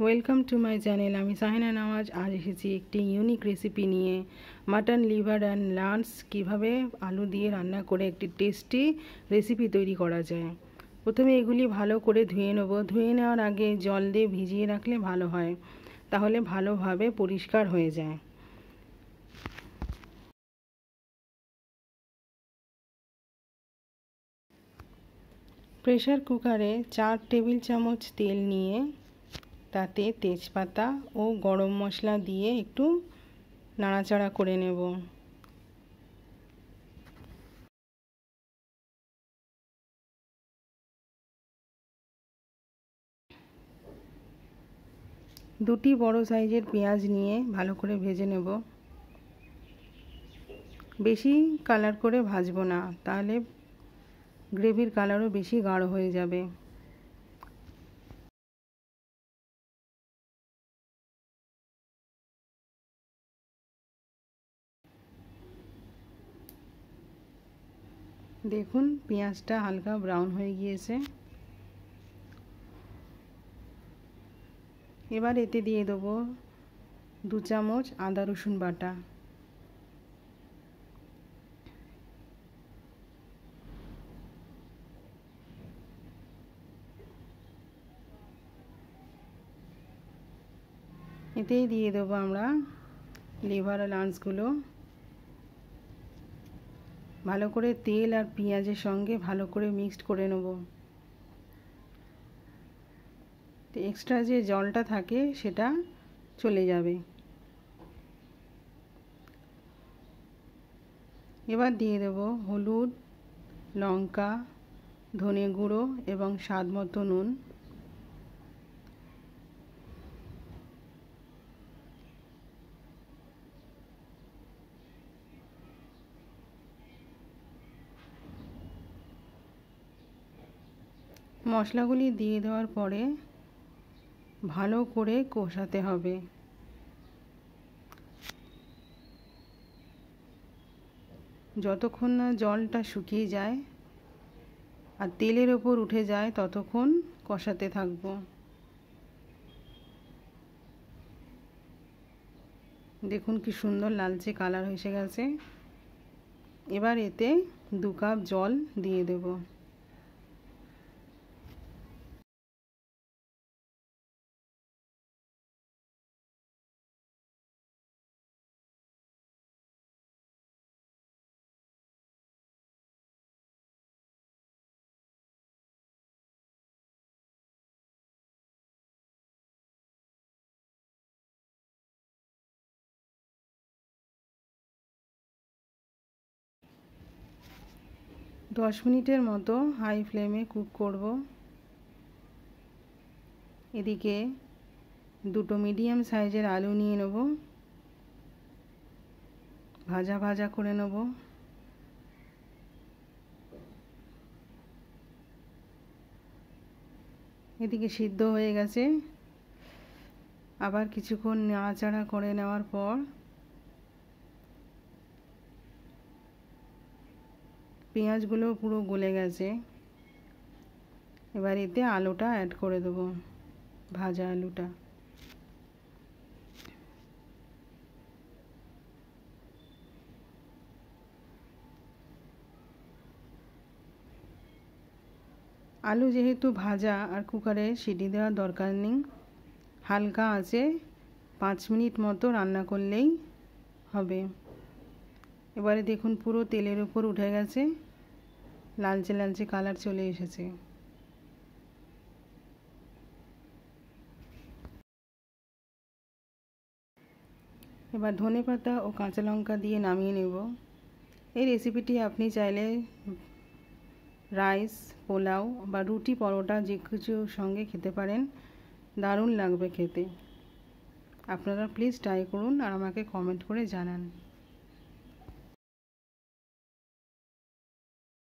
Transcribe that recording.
Welcome to my channel. আমি সাহিনা নওয়াজ। আজ এসেছি একটি ইউনিক রেসিপি নিয়ে। মাটন লিভার অ্যান্ড লাঞ্চ কীভাবে আলু দিয়ে রান্না করে একটি টেস্টি রেসিপি তৈরি করা যায়। প্রথমে এগুলি ভালো করে ধুয়ে নেব। ধুয়ে নেওয়ার আগে জল দিয়ে ভিজিয়ে রাখলে ভালো হয়, তাহলে ভালোভাবে পরিষ্কার হয়ে যায়। প্রেসার কুকারে 4 টেবিল চামচ তেল নিয়ে তাতে তেজপাতা ও গরম মশলা দিয়ে একটু নাড়াচাড়া করে নেব। দুটি বড় সাইজের পেঁয়াজ নিয়ে ভালো করে ভেজে নেব। বেশি কালার করে ভাজবো না, তাহলে গ্রেভির কালারও বেশি গাঢ় হয়ে যাবে। দেখুন পেঁয়াজটা হালকা ব্রাউন হয়ে গিয়েছে। এবার এতে দিয়ে দেবো 2 চামচ আদা রসুন বাটা। এতেই দিয়ে দেবো আমরা লিভার আর লাঞ্চগুলো। ভালো করে তেল আর পেঁয়াজের সঙ্গে ভালো করে মিক্সড করে নেব। তো এক্সট্রা যে জলটা থাকে সেটা চলে যাবে। এবার দিয়ে দেব হলুদ, লঙ্কা, ধনে গুঁড়ো এবং স্বাদ মতো নুন। মশলাগুলি দিয়ে দেওয়ার পরে ভালো করে কষাতে হবে। যতক্ষণ না জলটা শুকিয়ে যায় আর তেলের ওপর উঠে যায় ততক্ষণ কষাতে থাকবো। দেখুন কি সুন্দর লালচে কালার এসে গেছে। এবার এতে 2 কাপ জল দিয়ে দেব। দশ মিনিটের মতো হাই ফ্লেমে কুক করব। এদিকে 2টো মিডিয়াম সাইজের আলু নিয়ে নেব, ভাজা ভাজা করে নেব। এদিকে সিদ্ধ হয়ে গেছে। আবার কিছুক্ষণ নাড়াচাড়া করে নেওয়ার পর পেঁয়াজগুলো পুরো গলে গেছে। এবার এতে আলুটা অ্যাড করে দেবো, ভাজা আলুটা। আলু যেহেতু ভাজা আর কুকারে সিটি দেওয়ার দরকার নেই, হালকা আঁচে 5 মিনিট মতো রান্না করলেই হবে। এবারে দেখুন পুরো তেলের উপর উঠে গেছে, লালচে লালচে কালার চলে এসেছে। এবার ধনেপাতা ও কাঁচা লঙ্কা দিয়ে নামিয়ে নেব। এই রেসিপিটি আপনি চাইলে রাইস, পোলাও বা রুটি, পরোটা যে কিছুর সঙ্গে খেতে পারেন। দারুণ লাগবে খেতে। আপনারা প্লিজ ট্রাই করুন আর আমাকে কমেন্ট করে জানান।